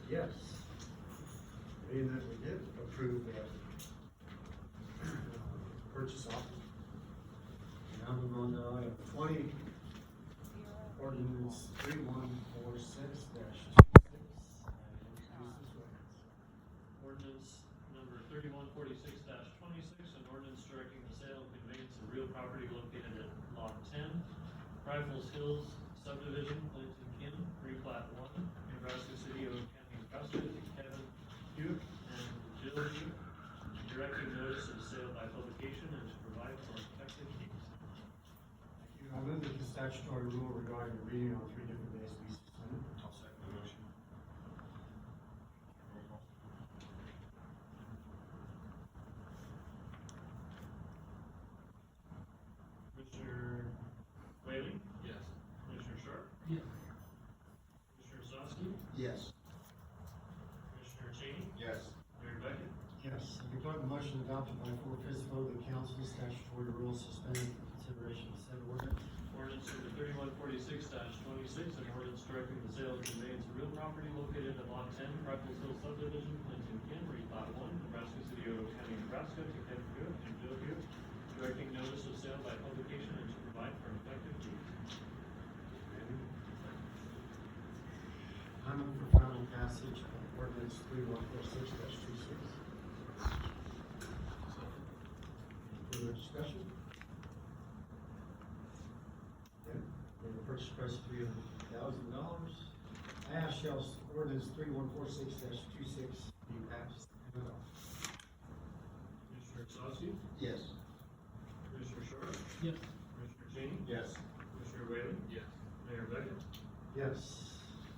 Yes. Being that we did approve the purchase offer. Now we move on to item 20, ordinance 3146-26. Ordinance number 3146-26, an ordinance directing the sale and conveyance of real property located at Lot 10, Rifles Hills subdivision, Clinton Kim, replat 1, Nebraska City, Oak County, Nebraska, to Kevin Hewitt and Jill Hewitt, directing notice of sale by publication and to provide for effective dates. Thank you. I move that the statutory rule regarding the reading on 3 different days be suspended. I'll second the motion. Commissioner Whaley? Yes. Commissioner Sharp? Yes. Commissioner Osowski? Yes. Commissioner Cheney? Yes. Mayor Beckett? Yes. I declare the motion adopted by 4/5 vote of the council, statutory rules suspended for consideration of said ordinance. Ordinance number 3146-26, an ordinance directing the sale and conveyance of real property located at Lot 10, Rifles Hill subdivision, Clinton Kim, replat 1, Nebraska City, Oak County, Nebraska, to Kevin Hewitt and Jill Hewitt, directing notice of sale by publication and to provide for an effective date. I move for final passage of ordinance 3146-26. Further discussion? Okay, for the purchase price of $300,000. I ask shall ordinance 3146-26 be passed and adopted. Commissioner Osowski? Yes. Commissioner Sharp? Yes. Commissioner Cheney? Yes. Commissioner Whaley? Yes. Mayor Beckett? Yes.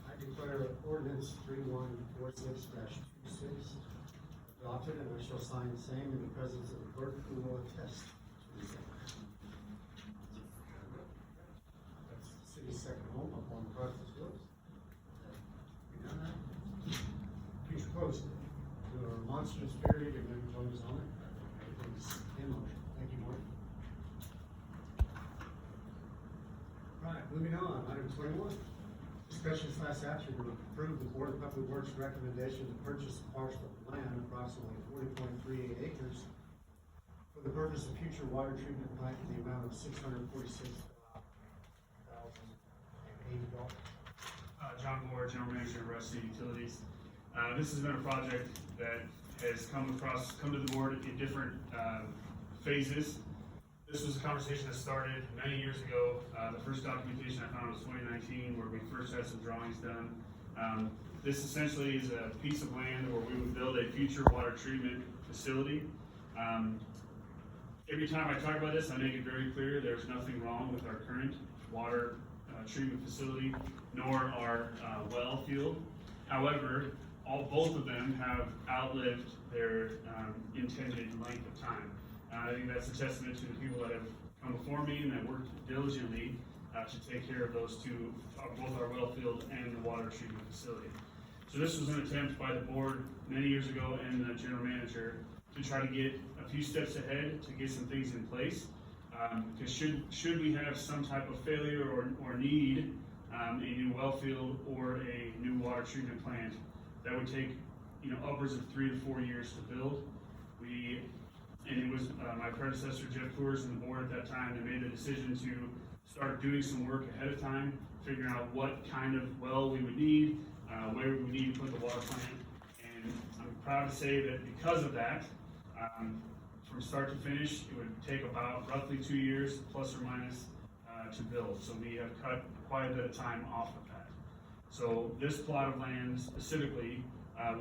I declare ordinance 3146-26 adopted, and I shall sign the same in the presence of the clerk who will attest to the same. That's the city's second home up on the Rifles Hills. We done that? Please close it. Do a monstrous period and then join us on it. Everything's in motion. Thank you, Mark. Right, moving on, item 21. Discussion slash action to approve the Board of Public Works recommendation to purchase a parcel of land approximately 40.38 acres for the purpose of future water treatment plant in the amount of $646,080. John Moore, General Manager of Russ City Utilities. This has been a project that has come to the board in different phases. This was a conversation that started many years ago. The first documentation I found was 2019, where we first had some drawings done. This essentially is a piece of land where we would build a future water treatment facility. Every time I talk about this, I make it very clear there's nothing wrong with our current water treatment facility, nor our well field. However, both of them have outlived their intended length of time. I think that's a testament to the people that have come before me and that worked diligently to take care of those two, both our well field and the water treatment facility. So this was an attempt by the board many years ago and the general manager to try to get a few steps ahead to get some things in place. Because should we have some type of failure or need a new well field or a new water treatment plant, that would take upwards of 3 to 4 years to build. And it was my predecessor Jeff Coors and the board at that time that made the decision to start doing some work ahead of time, figuring out what kind of well we would need, where we would need to put the water plant. And I'm proud to say that because of that, from start to finish, it would take about roughly 2 years, plus or minus, to build. So we have cut quite a bit of time off of that. So this plot of land specifically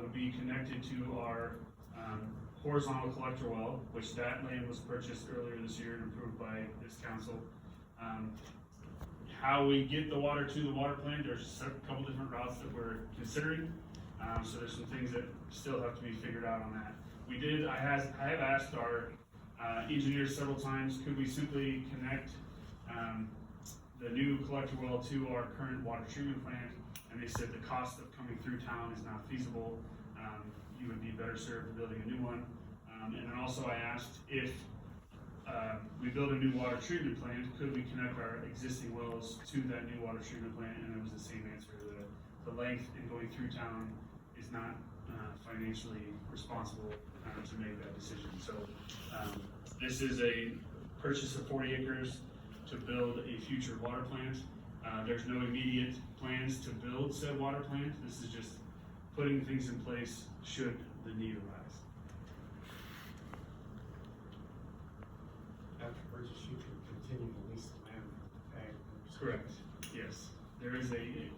would be connected to our horizontal collector well, which that land was purchased earlier this year and approved by this council. How we get the water to the water plant, there's a couple different routes that we're considering. So there's some things that still have to be figured out on that. I have asked our engineers several times, could we simply connect the new collector well to our current water treatment plant? And they said the cost of coming through town is not feasible. You would be better served building a new one. And then also I asked if we build a new water treatment plant, could we connect our existing wells to that new water treatment plant? And it was the same answer. The length in going through town is is not financially responsible to make that decision. So this is a purchase of 40 acres to build a future water plant. There's no immediate plans to build said water plant. This is just putting things in place should the need arise. After purchase, you can continue to lease the land for ag. Correct, yes. There is a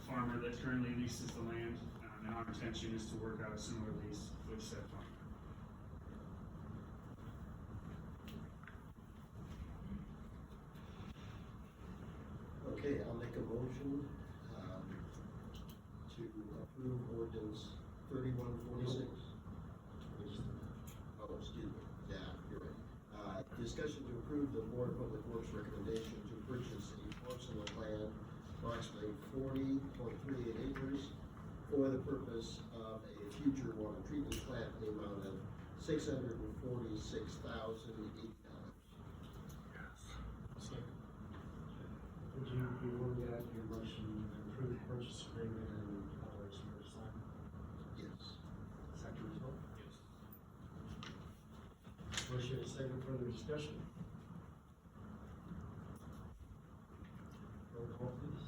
farmer that currently leases the land, and our intention is to work out a similar lease with said farmer. Okay, I'll make a motion, to approve ordinance 3146. Oh, excuse me, yeah, you're right. Discussion to approve the Board of Public Works recommendation to purchase a parcel of land approximately 40.38 acres for the purpose of a future water treatment plant in the amount of $646,080. Would you be willing to add your motion to approve the purchase agreement and others for sign? Yes. Second result? Yes. Motion is second, further discussion? Roll call, please.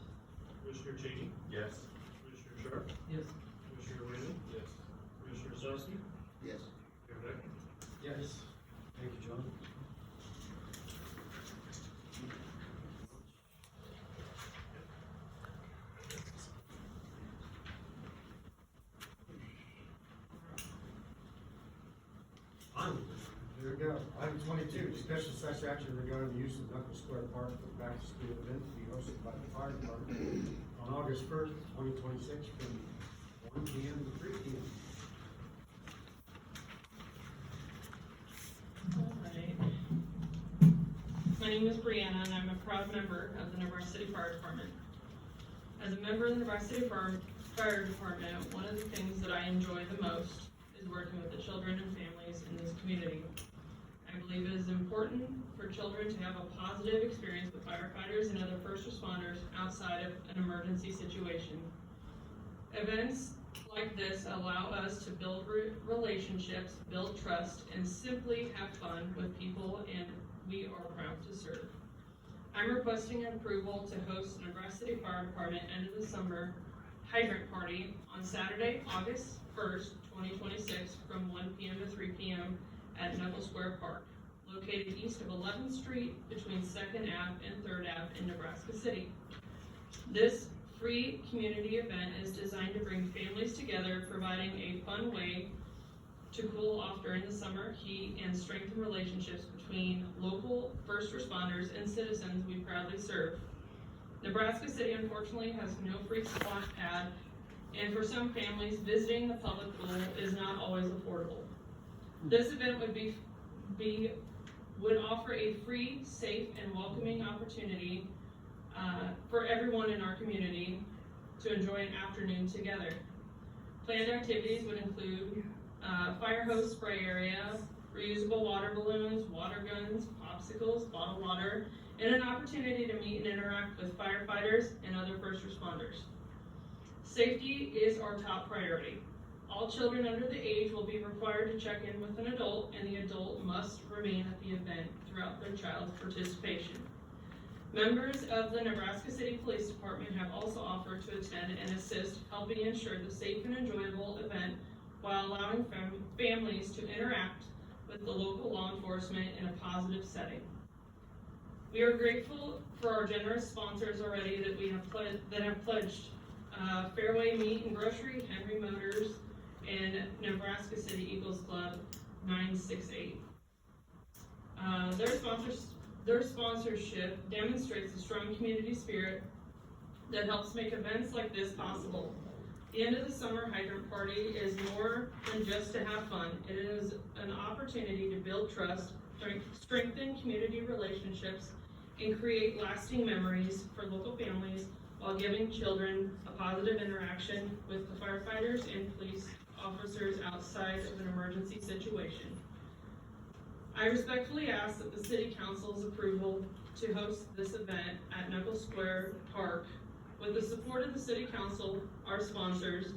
Commissioner Cheney? Yes. Commissioner Sharp? Yes. Commissioner Whalen? Yes. Commissioner Osowski? Yes. Mayor Beckman? Yes. Thank you, John. Here we go. Item 22, discussion such action regarding the use of Knuckle Square Park for the back to school event to be hosted by the fire department on August 1st, 2026 from 1 p.m. to 3 p.m. Alright. My name is Brianna and I'm a proud member of the Nebraska City Fire Department. As a member of the Nebraska City Fire Department, one of the things that I enjoy the most is working with the children and families in this community. I believe it is important for children to have a positive experience with firefighters and other first responders outside of an emergency situation. Events like this allow us to build relationships, build trust, and simply have fun with people, and we are proud to serve. I'm requesting approval to host the Nebraska City Fire Department end of the summer hydrant party on Saturday, August 1st, 2026 from 1 p.m. to 3 p.m. at Knuckle Square Park, located east of 11th Street between 2nd Ave and 3rd Ave in Nebraska City. This free community event is designed to bring families together, providing a fun way to cool off during the summer heat and strengthen relationships between local first responders and citizens we proudly serve. Nebraska City unfortunately has no free splash pad, and for some families, visiting the public pool is not always affordable. This event would offer a free, safe, and welcoming opportunity for everyone in our community to enjoy an afternoon together. Planned activities would include fire hose spray area, reusable water balloons, water guns, popsicles, bottled water, and an opportunity to meet and interact with firefighters and other first responders. Safety is our top priority. All children under the age will be required to check in with an adult, and the adult must remain at the event throughout their child's participation. Members of the Nebraska City Police Department have also offered to attend and assist, helping ensure the safe and enjoyable event while allowing families to interact with the local law enforcement in a positive setting. We are grateful for our generous sponsors already that have pledged Fairway Meat and Grocery, Henry Motors, and Nebraska City Eagles Club 968. Their sponsorship demonstrates a strong community spirit that helps make events like this possible. The end of the summer hydrant party is more than just to have fun. It is an opportunity to build trust, strengthen community relationships, and create lasting memories for local families while giving children a positive interaction with the firefighters and police officers outside of an emergency situation. I respectfully ask that the City Council's approval to host this event at Knuckle Square Park with the support of the City Council, our sponsors,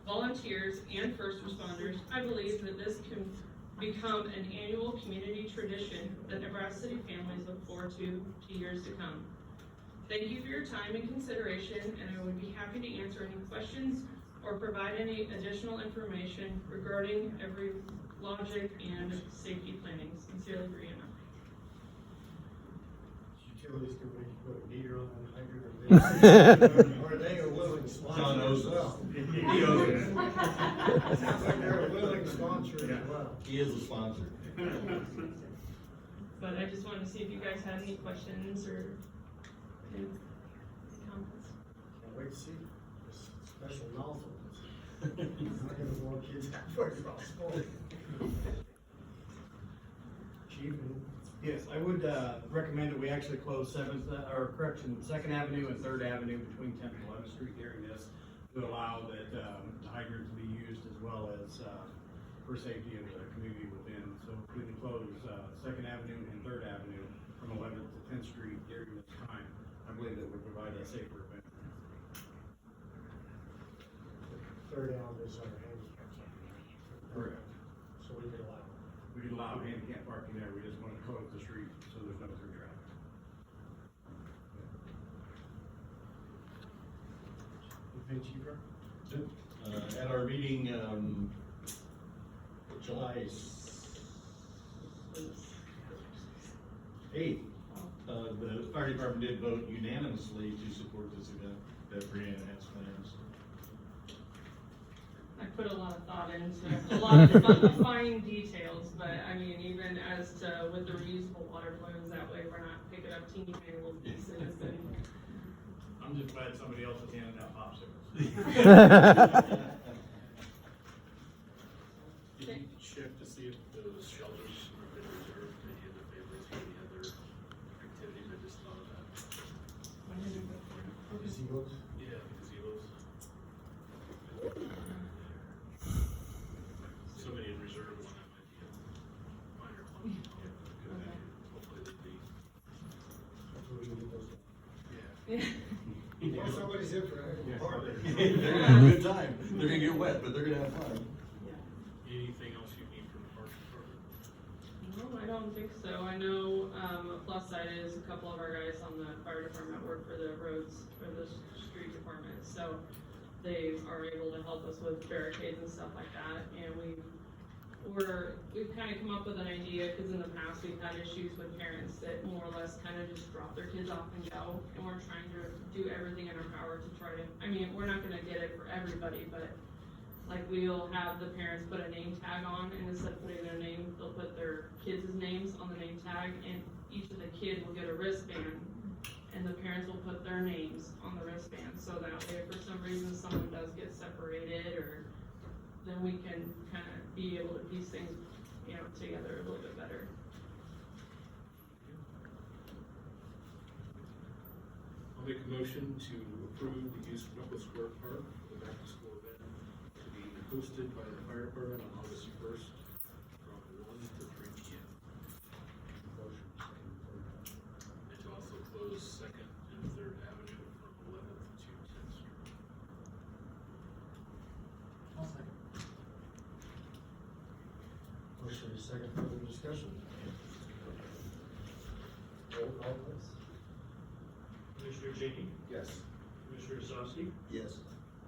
volunteers, and first responders, I believe that this can become an annual community tradition that Nebraska City families look forward to years to come. Thank you for your time and consideration, and I would be happy to answer any questions or provide any additional information regarding every logic and safety planning. Sincerely, Brianna. Utilities can make you put a meter on that hydrant or they are willing John sponsor owes as us. well. He owes us. Sounds like they're a willing sponsor as well. He is a sponsor. But I just wanted to see if you guys had any questions or any comments. Can't wait to see this special nozzle. Not gonna blow kids halfway across school. Chief, Yes, I would, recommend that we actually close Second Avenue and Third Avenue between 10th and 11th Street during this to allow that, the hydrant to be used as well as, for safety of the community within. So if we can close, Second Avenue and Third Avenue from 11th to 10th Street during this time, I believe that would provide a safer event. third down is our handicap zone. Correct. So we can allow. We could allow handicap parking there, we just want to close the street so there's no through traffic. Anything, Chief? At our meeting, July 8th, the fire department did vote unanimously to support this event that Brianna has plans. I put a lot of thought into a lot of fine details, but I mean, even as to with the reusable water balloons, that way we're not picking up teeny tiny little pieces and. I'm just glad somebody else is handing out popsicles. Did you check to see if those shelters have been reserved for any other families or any other activities? I just thought of that. Gazebos? Yeah, the gazebos. Somebody in reserve one, that might be a minor club. Hopefully they'd be, Hopefully we can get those done. yeah. Or somebody's in for a heck of a party. They're gonna have a good time. They're gonna get wet, but they're gonna have fun. Anything else you need from the parks department? No, I don't think so. I know, a plus side is a couple of our guys on the fire department work for the roads, or the street department, so they are able to help us with barricades and stuff like that, and we've kind of come up with an idea, because in the past, we've had issues with parents that more or less kind of just drop their kids off and go, and we're trying to do everything in our power to try to, I mean, we're not gonna get it for everybody, but like, we'll have the parents put a name tag on, and instead of putting their name, they'll put their kids' names on the name tag, and each of the kids will get a wristband, and the parents will put their names on the wristband, so that way, if for some reason someone does get separated, or then we can kind of be able to piece things, you know, together a little bit better. I'll make a motion to approve the use of Knuckle Square Park for the back to school event to be hosted by the fire department on August 1st from 1 to 3 p.m. Motion, second, third. And to also close Second and Third Avenue from 11th to 10th Street. I'll second. Motion is second, further discussion? Roll call, please. Commissioner Janey, Yes. Commissioner Osowski, Yes.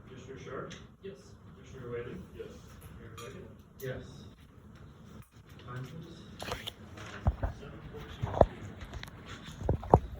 Commissioner Sharp, Yes. Commissioner Whaley, Yes. Mayor Beckett. Yes. Time, please?